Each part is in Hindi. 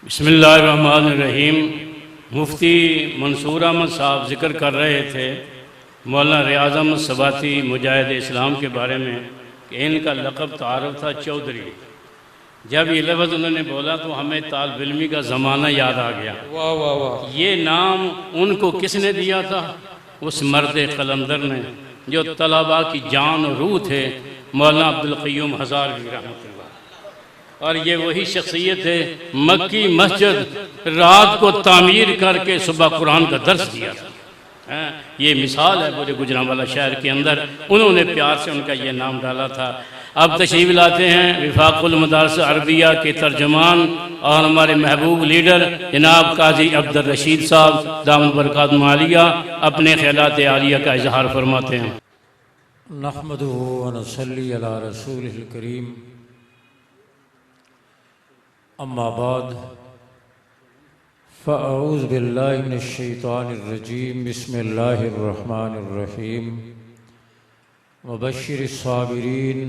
बिस्मिल्लाहिर्रहमानिर्रहीम। मुफ्ती मंसूर अहमद साहब ज़िक्र कर रहे थे मौलाना रियाज़ अहमद सबाती मुजाहिद इस्लाम के बारे में कि इनका लक़ब तारुफ था चौधरी। जब ये लफ्ज़ उन्होंने बोला तो हमें तालिब इल्मी का ज़माना याद आ गया। वाह वाह वाह। ये नाम उनको किसने दिया था? उस मर्द कलंदर ने जो तलबा की जान और रूह थे, मौलाना अब्दुल क़य्यूम हज़ारवी रहमतुल्लाह। और ये वही शख्सियत है मक्की मस्जिद रात को तामीर करके सुबह कुरान का दर्स दिया था। ये मिसाल है पूरे गुजरांवाला शहर के अंदर, उन्होंने प्यार से उनका ये नाम डाला था। अब तशरीफ़ लाते हैं विफाकुल मदारिस अरबिया के तर्जमान और हमारे महबूब लीडर जनाब काजी अब्दुल रशीद साहब दामद बरकात मालिया अपने ख़यालात आलिया का इजहार फरमाते हैं। नहमदुहु व नसल्ली अला रसूलिल करीम, अम्मा बाद फ़अऊज़ु बिल्लाहि मिनश शैतानिर रजीम, बिस्मिल्लाहिर रहमानिर रहीम। वबश्शिरिस साबिरीन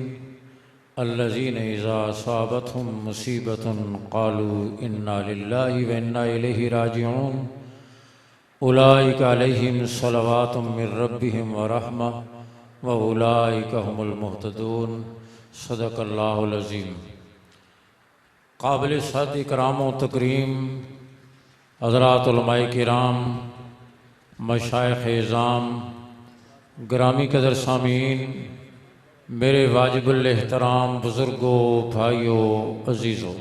अल्लज़ीना इज़ा असाबतहुम मुसीबतुन क़ालू इन्ना लिल्लाहि व इन्ना इलैहि राजिऊन उलाइका अलैहिम सलवातुम मिर रब्बिहिम व रहमा व उलाइका हुमुल मुहतदून। सदक़ल्लाहुल अज़ीम। काबिल साद इकराम व तकरीम हज़रात उलमाए किराम, मशाइख़ इज़ाम, ग्रामी कदर सामीन, मेरे वाजिबुल एहतराम बुज़ुर्गों, भाइयों, अज़ीज़ों,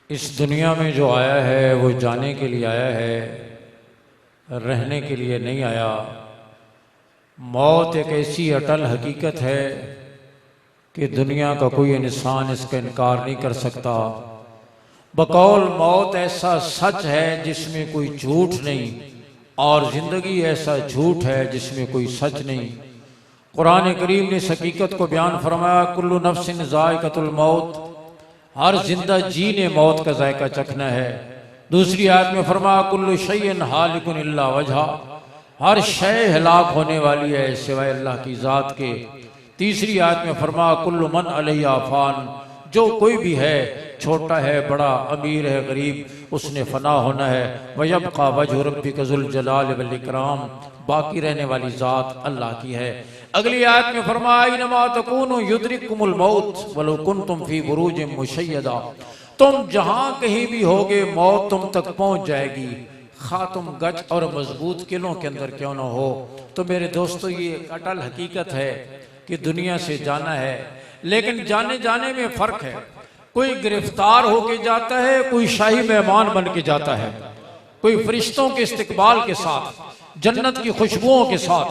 इस दुनिया में जो आया है वो जाने के लिए आया है, रहने के लिए नहीं आया। मौत एक ऐसी अटल हकीकत है कि दुनिया का कोई इंसान इसका इनकार नहीं कर सकता। बकौल मौत ऐसा सच है जिसमें कोई झूठ नहीं, और ज़िंदगी ऐसा झूठ है जिसमें कोई सच नहीं। कुरान करीम ने इस हकीकत को बयान फरमाया, कुल्लु नफ्सिन ज़ाइक़तुल मौत, हर जिंदा जी ने मौत का जायका चखना है। दूसरी आयत में फरमाया, कुल्लु शैइन हालिकुन इल्ला वजहा, हर शय हलाक होने वाली है सिवाय अल्लाह की ज़ात के। तीसरी आयत में फरमाया, कुल्लु मन अलैहा फ़ान, जो कोई भी है, छोटा है बड़ा, अमीर है गरीब, उसने फना होना है। वयब्क़ा वजहु रब्बिका ज़ुल जलाल वल इकराम, बाकी रहने वाली ज़ात अल्लाह की है। अगली आयत में फरमाया, इन्नमा तकूनु युद्रिकुमुल मौत वलो कुन्तुम फ़ी बुरूजिम मुशय्यदा, तुम जहाँ कहीं भी होगे मौत तुम तक पहुँच जाएगी, खा तुम गच और मजबूत किलों के अंदर क्यों न हो। तो मेरे दोस्तों, ये अटल हकीकत है कि दुनिया से जाना है, लेकिन जाने जाने में फ़र्क है। कोई गिरफ्तार होके जाता है, कोई शाही मेहमान बन के जाता है, कोई फरिश्तों के इस्तकबाल के साथ, जन्नत की खुशबुओं के साथ,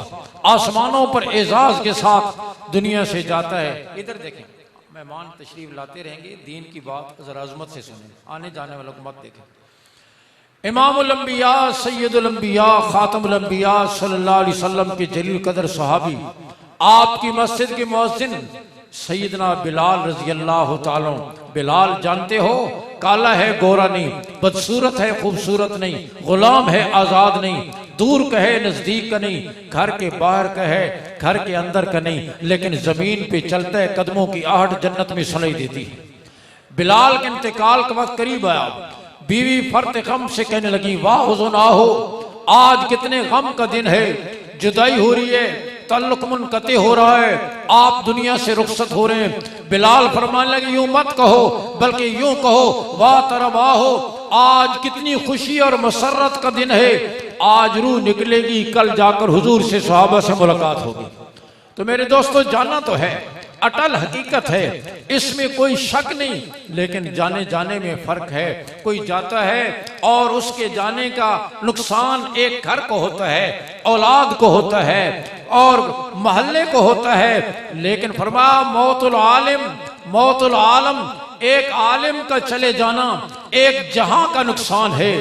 आसमानों पर एजाज के साथ दुनिया से जाता है। इधर देखें, मेहमान तशरीफ लाते रहेंगे, दीन की बात जरा अज़मत से सुने, आने जाने वालों को मत देखें। इमामुल अंबिया सय्यदुल अंबिया खातमुल अंबिया सल्लल्लाहु अलैहि वसल्लम के जलील कदर सहाबी, आपकी मस्जिद के मुअज्जिन सैयदना बिलाल रज़ी अल्लाह ताला। बिलाल जानते हो, काला है गोरा नहीं, बदसूरत है खूबसूरत नहीं, गुलाम है आज़ाद नहीं, दूर का है नज़दीक का नहीं, घर के बाहर का है घर के अंदर का नहीं, लेकिन ज़मीन पे चलता है, कदमों की आहट जन्नत में सुनाई देती है। बिलाल के इंतकाल का वक्त करीब आया, बीवी फर्त गम से कहने लगी, वाह हुज़ून आहो, आज कितने गम का दिन है, जुदाई हो रही है, तल्लुक मुनक़ते हो रहा है, आप दुनिया से रुखसत हो रहे हैं। बिलाल फरमाने लगे, यूं मत कहो बल्कि यूं कहो, वाह तरवा हो, आज कितनी खुशी और मसरत का दिन है, आज रूह निकलेगी, कल जाकर हुजूर से सहाबा से मुलाकात होगी। तो मेरे दोस्तों, जाना तो है, अटल हकीकत है, इसमें कोई शक नहीं, लेकिन जाने जाने में फर्क है। कोई जाता है और उसके जाने का नुकसान एक घर को होता है, औलाद को होता है और महल्ले को होता है, लेकिन फरमाया मौतुल आलिम, मौतुल आलम, एक आलिम का चले जाना एक जहां का नुकसान है,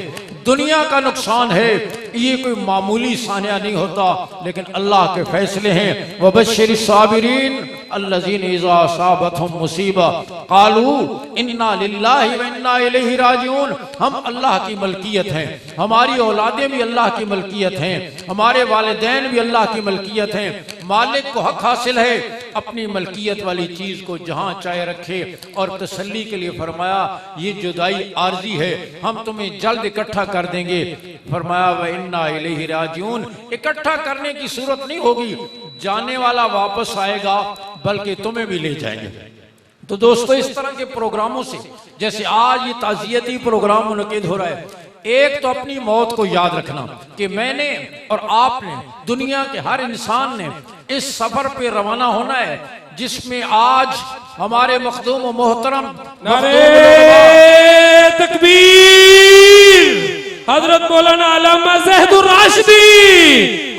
दुनिया का नुकसान है। ये कोई मामूली सानिया नहीं होता, लेकिन अल्लाह के फैसले हैं। वबश्शिरिस साबिरीन अल्लज़ीना इज़ा असाबतहुम मुसीबा क़ालू इन्ना लिल्लाहि व इन्ना इलैहि राजिऊन। हम अल्लाह की मलकियत हैं, हमारी औलादें भी अल्लाह की मलकियत हैं, हमारे वालिदैन भी अल्लाह की मलकियत हैं, मालिक को हक हासिल है अपनी मलकियत वाली चीज को जहां चाहे रखे। और तसल्ली के लिए फरमाया ये जुदाई आर्जी है, हम तुम्हें जल्द इकट्ठा कर देंगे। फरमाया व इन्ना इलैहि राजिऊन, इकट्ठा करने की सूरत नहीं होगी, जाने वाला वापस आएगा बल्कि तुम्हें भी ले जाएंगे। तो दोस्तों इस तरह के प्रोग्रामों से, जैसे आज ये ताज़ियती प्रोग्राम मुनक़िद हो रहा है, एक तो अपनी मौत को याद रखना कि मैंने और आपने, दुनिया के हर इंसान ने इस सफर पे रवाना होना है जिसमें आज हमारे मखदूम व मोहतरम तकबीर हजरत मौलाना अल्लामा ज़हीदुर राशिदी,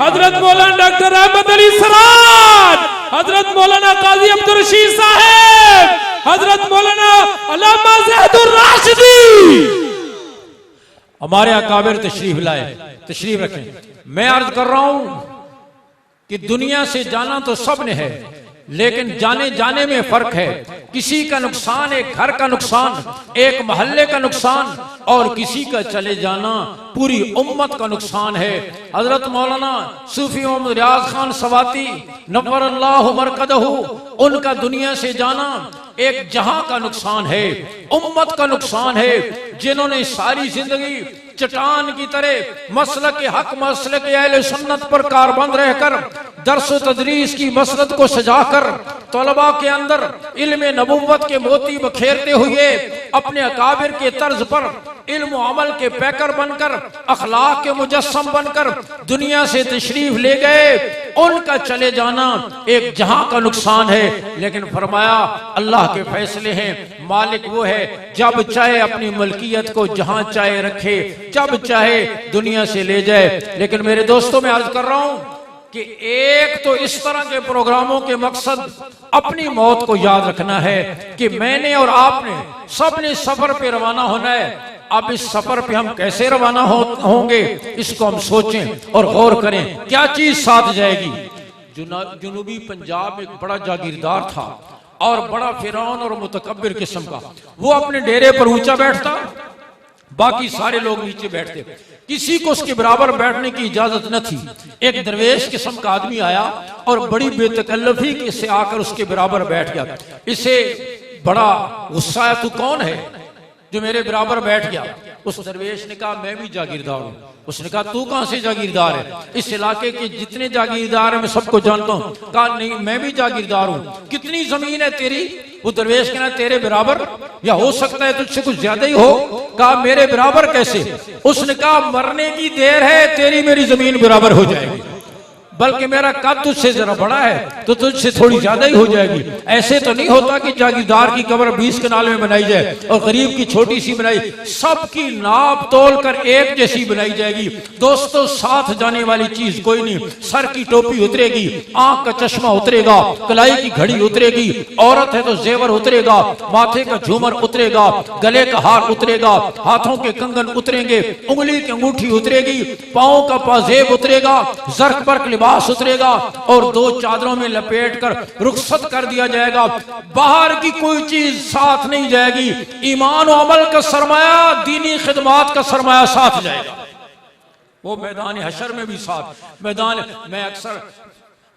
हजरत मौलाना डॉक्टर अहमद अली सराज, हजरत मौलाना काजी अब्दुल रशीद साहब, हजरत मौलाना अल्लामा ज़हीदुर राशिदी हमारे अकाबिर तशरीफ लाए, तशरीफ रखें। मैं अर्ज कर रहा हूं कि दुनिया से जाना तो सब ने है, लेकिन जाने जाने में फर्क है। किसी का नुकसान एक घर का नुकसान, एक मोहल्ले का नुकसान, और किसी का चले जाना पूरी उम्मत का नुकसान है। हजरत मौलाना सूफी मोहम्मद रियाज खान सवाती नव्वरल्लाहु मरकदहू, उनका दुनिया से जाना एक जहां का नुकसान है, उम्मत का नुकसान है, जिन्होंने सारी जिंदगी चट्टान की तरह मसलक हक, मसलक अहले सुन्नत पर कारबंद रहकर दर्स तदरीस की मसलत को सजाकर तलबा के अंदर इल्म नबुव्वत के मोती बखेरते हुए अपने अकाबिर के तर्ज पर इल्म अमल के पैकर बनकर, अखलाक के मुजस्सम बनकर दुनिया से तशरीफ ले गए। उनका चले जाना एक जहां का नुकसान है, लेकिन फरमाया अल्लाह के फैसले हैं। मालिक वो है जब चाहे अपनी मलकियत को जहां चाहे रखे, जब चाहे दुनिया से ले जाए। लेकिन मेरे दोस्तों, मैं अर्ज कर रहा हूं कि एक तो इस तरह के प्रोग्रामों के मकसद अपनी मौत को याद रखना है कि मैंने और आपने सबने सफर पे रवाना होना है। अब इस सफर पे हम कैसे रवाना होंगे, इसको हम सोचें और गौर करें क्या चीज साथ जाएगी। जुनूबी पंजाब में एक बड़ा जागीरदार था और बड़ा फिरौन और मुतकब्बिर किस्म का। वो अपने डेरे पर ऊंचा बैठता, बाकी सारे लोग नीचे बैठते, किसी को उसके बराबर बैठने की इजाजत न थी। एक दरवेश किस्म का आदमी आया और बड़ी बेतकल्लफी से आकर उसके बराबर बैठ गया। इसे बड़ा गुस्सा आया, तू कौन है जो मेरे बराबर बैठ गया? उस दरवेश ने कहा मैं भी जागीरदार हूँ। उसने कहा तू कहां से जागीरदार है? इस इलाके के जितने जागीरदार हैं मैं सबको जानता हूँ। कहा नहीं मैं भी जागीरदार हूँ। कितनी जमीन है तेरी? वो दरवेश कहना तेरे बराबर, या हो सकता है तुझसे कुछ ज्यादा ही हो। कहा मेरे बराबर कैसे? उसने कहा मरने की देर है, तेरी मेरी जमीन बराबर हो जाएगी, बल्कि मेरा कद तुझसे जरा बड़ा है तो तुझसे थोड़ी ज्यादा ही हो जाएगी। ऐसे तो नहीं होता कि जागीरदार की कब्र 20 कनाल में बनाई जाए और गरीब की छोटी सी बनाई, सबकी नाप तोल कर एक जैसी बनाई जाएगी। दोस्तों साथ जाने वाली चीज कोई नहीं। सर की टोपी उतरेगी, आंख का चश्मा उतरेगा, कलाई की घड़ी उतरेगी, औरत है तो जेवर उतरेगा, माथे का झूमर उतरेगा, गले का हार उतरेगा, हाथों के कंगन उतरेंगे, उंगली की अंगूठी उतरेगी, पाओ का पाजेब उतरेगा, जर्क पर लिबास उतरेगा और 2 चादरों में लपेट कर रुखसत कर दिया जाएगा। बाहर की कोई चीज साथ नहीं जाएगी। ईमान और अमल का सरमाया, दीनी खिदमात का सरमाया साथ जाएगा। वो मैदान हशर में भी साथ। मैं अक्सर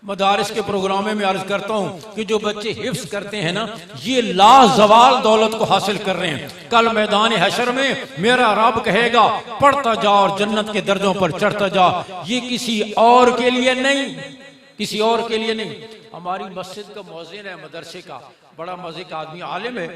मदारिस के प्रोग्राम में अर्ज करता हूँ कि जो बच्चे हिफ्ज करते हैं ना, ये लाजवाल दौलत को हासिल कर रहे हैं। कल मैदान हशर में मेरा रब कहेगा पढ़ता जा और जन्नत के दर्जों पर चढ़ता जा। ये किसी और के लिए नहीं, किसी और के लिए नहीं। हमारी मस्जिद का मौज़िन है मदरसे का, बड़ा मजे का आदमी, आलिम है।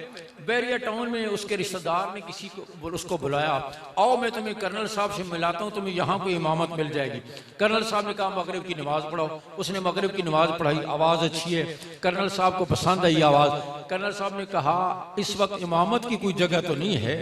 बैरिया टाउन में उसके रिश्तेदार ने किसी को उसको बुलाया, आओ मैं तुम्हें कर्नल साहब से मिलाता हूँ, तुम्हें यहाँ कोई इमामत मिल जाएगी। कर्नल साहब ने कहा मगरिब की नमाज पढ़ाओ। उसने मगरिब की नमाज पढ़ाई, आवाज़ अच्छी है, कर्नल साहब को पसंद आई आवाज़। कर्नल साहब ने कहा इस वक्त इमामत की कोई जगह तो नहीं है,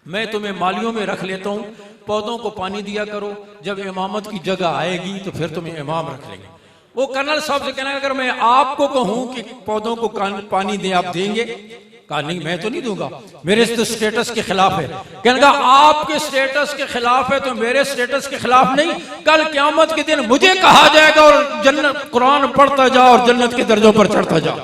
मैं तुम्हें मालियों में रख लेता हूँ, पौधों को पानी दिया करो, जब इमामत की जगह आएगी तो फिर तुम्हें इमाम रख लेंगे। वो कर्नल साहब से कहना अगर मैं आपको कहूं कि पौधों को पानी दें आप देंगे? कहा नहीं मैं तो नहीं दूंगा, मेरे तो स्टेटस के खिलाफ है। कहने का आपके स्टेटस के खिलाफ है तो मेरे स्टेटस के खिलाफ नहीं, कल क़यामत के दिन मुझे कहा जाएगा और जन्नत कुरान पढ़ता जा और जन्नत के दर्जों पर चढ़ता जा।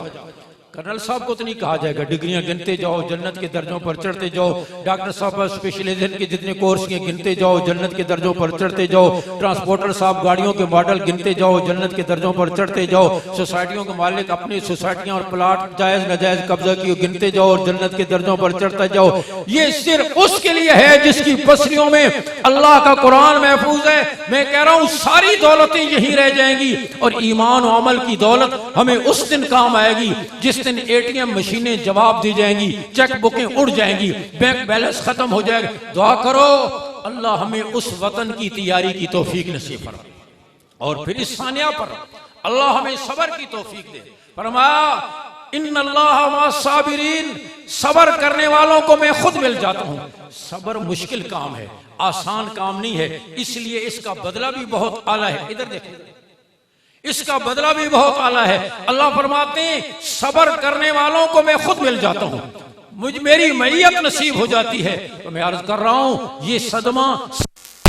कर्नल साहब को तो नहीं कहा जाएगा, डिग्रियां गिनते जाओ जन्नत के दर्जों पर चढ़ते जाओ, डॉक्टर साहब स्पेशलाइजेशन के जितने कोर्स के गिनते जाओ जन्नत के दर्जों पर चढ़ते जाओ, ट्रांसपोर्टर साहब गाड़ियों के मॉडल गिनते जाओ जन्नत के दर्जों पर चढ़ते जाओ, सोसाइटियों के मालिक अपनी सोसाइटियां और प्लाट जायज नाजायज कब्जा किए गिनते जाओ और जन्नत के दर्जों पर चढ़ते जाओ। ये सिर्फ उसके लिए है जिसकी पसलियों में अल्लाह का कुरान महफूज है। मैं कह रहा हूं सारी दौलतें यहीं रह जाएंगी और ईमान और अमल की दौलत हमें उस दिन काम आएगी जिस दिन एटीएम मशीनें जवाब दी जाएंगी, चेक बुकें उड़ जाएंगी, बैंक बैलेंस खत्म हो जाएगा। दुआ करो अल्लाह हमें उस वतन की तैयारी की तौफीक नसीब फरमाए और फिर इस सानिया पर अल्लाह हमें सब्र की तौफीक दे। फरमाया इन्नल्लाह मअस-साबिरीन, सब्र करने वालों को मैं खुद मिल जाता हूं। सब्र मुश्किल काम है, आसान काम नहीं है, इसलिए इसका बदला भी बहुत आला है। इधर देखिए, इसका बदला भी बहुत आला है। अल्लाह फरमाते हैं सब्र करने वालों को मैं खुद मिल जाता हूं, मुझ मेरी मैयत नसीब हो जाती है। तो मैं अर्ज कर रहा हूं ये सदमा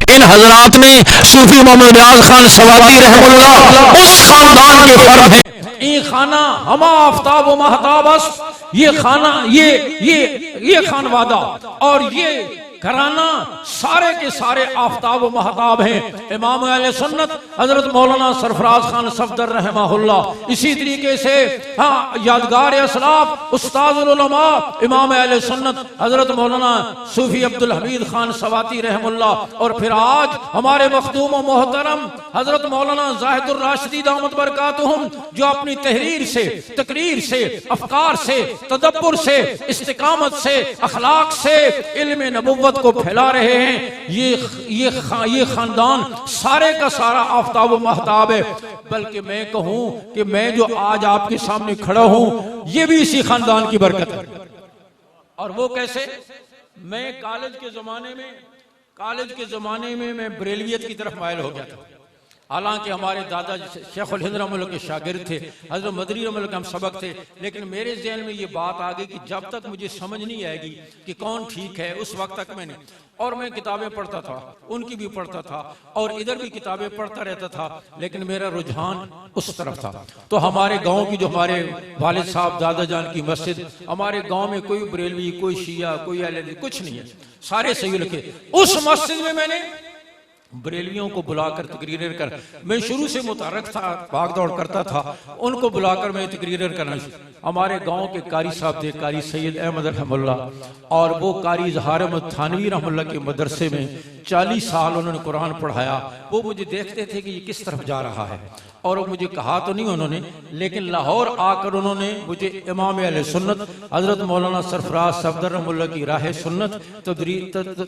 इन हजरात ने सूफी मोहम्मद नियाज खान सवाती रहमतुल्लाह उस खानदान के फर्द हैं। ये खाना हमा आफ्ताब व महताबस, ये खाना ये खानवादा और ये घराना सारे के सारे आफ्ताब व महताब हैं। इमाम अहले सुन्नत हजरत मौलाना सरफराज खान सफदर रहमहुल्लाह, इसी तरीके से यादगार असलाफ उस्ताजुल उलमा इमाम अहले सुन्नत हजरत मौलाना सूफी अब्दुल हमीद खान सवाती रहमहुल्लाह, और फिर आज हमारे मखदूम व मोहतरम हजरत मौलाना जाहिदुर राशिदी दामत बरकातुहुम, जो अपनी तहरीर से, तकरीर से, अफकार से, तदब्बुर से, इस्तिकामत से, अखलाक से इल्म नबुव्वत को फैला रहे हैं। ये खानदान सारे का सारा आफ्ताब व महताब है। बल्कि मैं कहूं कि मैं जो आज आपके सामने खड़ा हूं ये भी इसी खानदान की बरकत है। और वो कैसे? मैं कॉलेज के जमाने में मैं बरेलियत की तरफ मायल हो गया था। हालांकि हमारे दादा शेखुल हिंद रहमतुल्लाह के शागिर्द थे, हजरत मदनी रहमतुल्लाह के हम सबक थे, लेकिन मेरे ज़हन में ये बात आ गई कि जब तक मुझे समझ नहीं आएगी कि कौन ठीक है उस वक्त तक मैंने, और मैं किताबें पढ़ता था, उनकी भी पढ़ता था और इधर भी किताबें पढ़ता रहता था, लेकिन मेरा रुझान उस तरफ था। तो हमारे गांव की जो हमारे वालिद साहब दादा जान की मस्जिद, हमारे गांव में कोई बरेलवी, कोई शिया, कोई अहले कुछ नहीं है, सारे सही लिखे। उस मस्जिद में मैंने बरेलियों को बुलाकर तकरीरें कर, मैं शुरू से मुतारक था, भाग दौड़ करता था, उनको बुलाकर मैं तकरीरें करना। हमारे गांव के कारी साहब थे, कारी सैयद अहमद रहमतुल्लाह, और वो कारी ज़हार अहमद थानवी रहमतुल्लाह के मदरसे में 40 साल उन्होंने कुरान पढ़ाया। वो मुझे देखते थे कि ये किस तरफ जा रहा है, और मुझे कहा तो नहीं उन्होंने, लेकिन लाहौर आकर उन्होंने मुझे इमाम अहले सुन्नत हजरत मौलाना सरफराज सफदर रहमतुल्लाह की राह सुन्नत,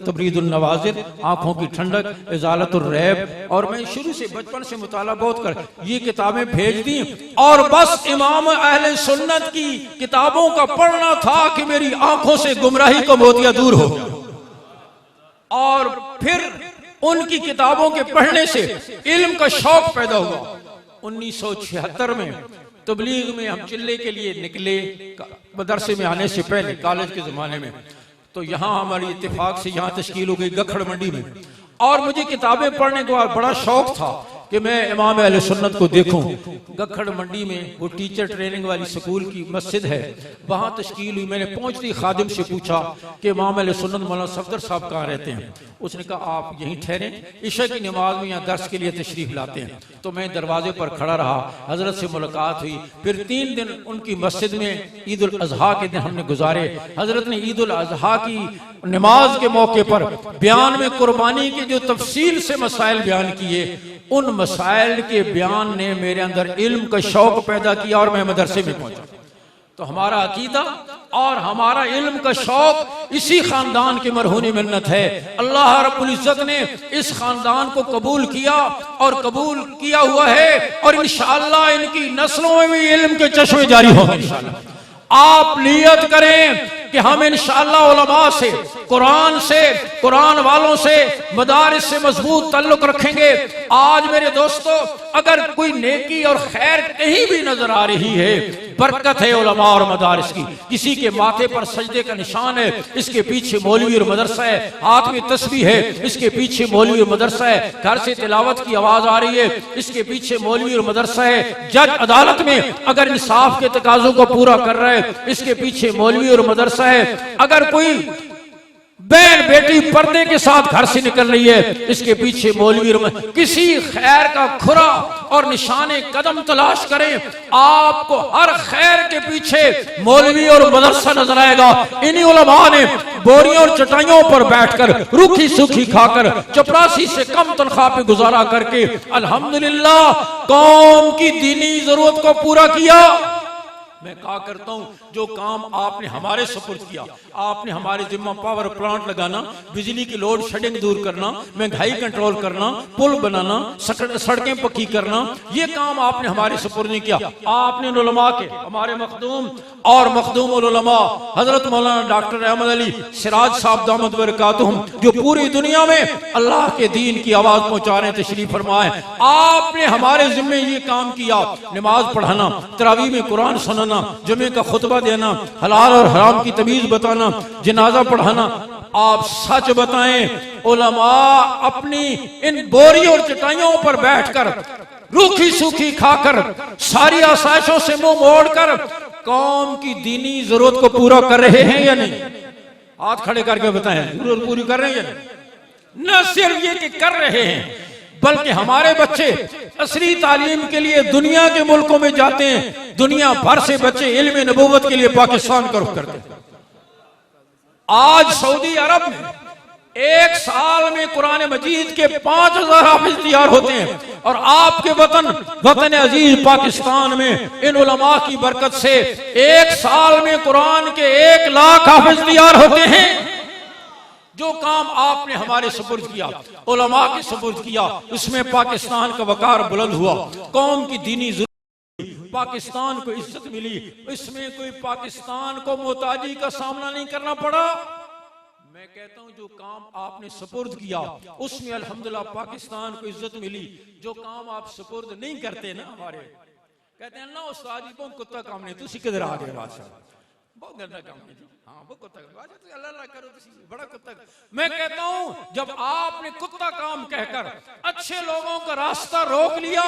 तबरीदुन नवाज़िर, आंखों की ठंडक, इजालतुर रैब, और मैं शुरू से बचपन से मुताला बहुत कर ये किताबें भेज दी, और बस इमाम अहले सुन्नत की किताबों का पढ़ना था कि मेरी आंखों से गुमराही का मोतिया दूर हो गया। और फिर उनकी किताबों के पढ़ने से इल्म का शौक पैदा हुआ। 1976 में तबलीग में हम चिल्ले के लिए निकले, मदरसे में आने से पहले कॉलेज के जमाने में, तो यहाँ हमारी इत्तेफाक से यहाँ तश्कील हो गई गखड़ मंडी में, और मुझे किताबें पढ़ने का बड़ा शौक था कि मैं इमाम अहले सुन्नत को देखूं। गखड़ मंडी में वो टीचर ट्रेनिंग वाली स्कूल की मस्जिद है, वहाँ तश्कील हुई। मैंने पहुँचती खादिम से पूछा कि इमाम अहले सुन्नत मौलाना सफदर साहब कहाँ रहते हैं। उसने कहा आप यहीं ठहरे, इशा की नमाज में यहाँ दर्स के लिए तशरीफ लाते हैं। तो मैं दरवाजे पर खड़ा रहा, हजरत से मुलाकात हुई। फिर 3 दिन उनकी मस्जिद में ईद उल अजहा के दिन हमने गुजारे। हजरत ने ईद उल अजहा की नमाज के मौके पर बयान में कुर्बानी के जो तफसील से मसाइल बयान किए, उन मसाइल के बयान ने मेरे अंदर इल्म का शौक पैदा किया और मैं मदरसे में पहुंचा। तो हमारा अकीदा और हमारा इल्म का शौक इसी खानदान की मरहूनी मिन्नत है। अल्लाह रब्बुल इज्जत ने इस खानदान को कबूल किया और कबूल किया हुआ है, और इंशाअल्लाह इनकी नस्लों में भी इल्म के चश्मे जारी होंगे। इंशाअल्लाह आप नियत करें कि हम इंशाअल्लाह उलमा से, कुरान से, कुरान वालों से, मदारिस से मजबूत ताल्लुक रखेंगे। आज मेरे दोस्तों, अगर कोई नेकी और खैर कहीं भी नजर आ रही है, बरकत है उलमा और मदारिस की। किसी के माथे पर सजदे का निशान है, इसके पीछे मौलवी और मदरसा है। हाथ में तस्बीह है, इसके पीछे मौलवी और मदरसा है। घर से तिलावत की आवाज आ रही है, इसके पीछे मौलवी और मदरसा है। जज अदालत में अगर इंसाफ के तकाजों को पूरा कर रहा है, इसके पीछे मौलवी और मदरसा है। अगर कोई बहन बेटी पर्दे के साथ घर से निकल रही है, इसके पीछे मौलवी और किसी खैर का खुरा और निशाने कदम तलाश करें, आपको हर खैर के पीछे मौलवी और मदरसा नजर आएगा। इन्हीं उलमा ने बोरियों और चटाइयों पर बैठकर, रूखी सूखी खाकर, चपरासी से कम तनख्वाह पे गुजारा करके अल्हम्दुलिल्लाह कौम की दीनी जरूरत को पूरा किया। मैं कहा करता हूं, जो काम आपने हमारे सुपुर्द किया, आपने हमारे जिम्मा पावर प्लांट लगाना, बिजली की लोड शेडिंग दूर करना, महंगाई कंट्रोल करना, पुल बनाना, सड़कें पक्की करना, ये काम आपने हमारे सुपुर्द नहीं किया। आपने उलमा के, हमारे मखदूम और मखदूम उलमा हजरत मौलाना डॉक्टर अहमद अली सिराज साहब दामद बरकातुहुम, जो पूरी दुनिया में अल्लाह के दीन की आवाज पहुंचा रहे तशरीफ फरमाए, आपने हमारे जिम्मे ये काम किया। नमाज पढ़ाना, तरावी में कुरान सुनाना, जुमे का खुतबा देना, हलाल और हराम की तमीज बताना, जनाजा पढ़ाना। आप सच बताएं, उलमा अपनी इन बोरी और चटाइयों पर बैठकर, रूखी सूखी खाकर, सारी आसाइशों से मुंह मोड़कर कौम की दीनी जरूरत को पूरा कर रहे हैं या नहीं? हाथ खड़े करके बताएं, जरूरत पूरी कर रहे हैं या नहीं? न सिर्फ ये कि कर रहे हैं, बल्कि हमारे बच्चे असली तालीम के लिए दुनिया के मुल्कों में जाते हैं। दुनिया भर से बच्चे इल्म नबूवत के लिए पाकिस्तान का रुख करते हैं। आज सऊदी अरब में एक साल में कुरान मजीद के 5000 हाफिज तैयार होते हैं, और आपके वतन अजीज पाकिस्तान में इन उलमा की बरकत से एक साल में कुरान के 1 लाख हाफिज तैयार होते हैं। जो काम आपने हमारे सुपुर्द किया, उलमा के सुपुर्द किया, उसमें पाकिस्तान का वकार बुलंद हुआ, कौम की दीनी जरूरत, पाकिस्तान को इज्जत मिली। इसमें कोई पाकिस्तान को मोहताजी का सामना नहीं करना पड़ा। मैं कहता हूं, जो काम आपने सुपुर्द किया उसमें अल्हम्दुलिल्लाह पाकिस्तान को इज्जत मिली। जो काम आप सुपुर्द नहीं करते ना, हमारे कहते हैं ना उस्ताद जी बहुत कुत्ता काम नहीं, तुसी किधर आ गए बादशाह, बहुत गंदा काम है। हाँ, वो कुत्ता अल्लाह करो, बड़ा कुत्ता। मैं कहता हूं, जब आपने कुत्ता काम कहकर अच्छे लोगों का रास्ता रोक लिया,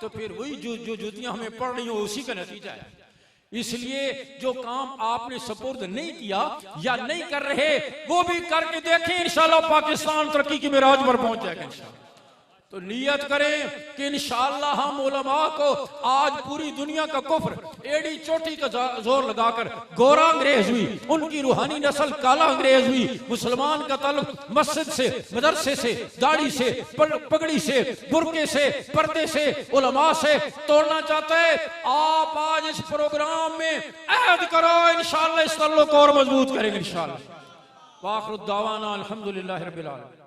तो फिर वही जो जुतियां हमें पड़ रही हो उसी का नतीजा है। इसलिए जो काम आपने सुपुर्द नहीं किया या नहीं कर रहे, वो भी करके देखें, इंशाल्लाह पाकिस्तान तरक्की की मेराज पर पहुंच जाएगा इंशाल्लाह। तो नियत करें कि इंशाअल्लाह हम उलमा को आज पूरी दुनिया का कुफ्र एड़ी चोटी का जोर लगाकर, गोरा अंग्रेज हुई, उनकी रूहानी नस्ल काला अंग्रेज हुई, मुसलमान का ताल्लुक मस्जिद से, मदरसे से, दाढ़ी से, पगड़ी से, बुरके से, पर्दे से, उलमा से तोड़ना चाहते हैं। आप आज इस प्रोग्राम में अहद करो, इंशाअल्लाह इस ताल्लुक को और मजबूत करेंगे इंशाअल्लाह। वाखिर दावाना अल्हम्दुलिल्लाहि रब्बिल आलमीन।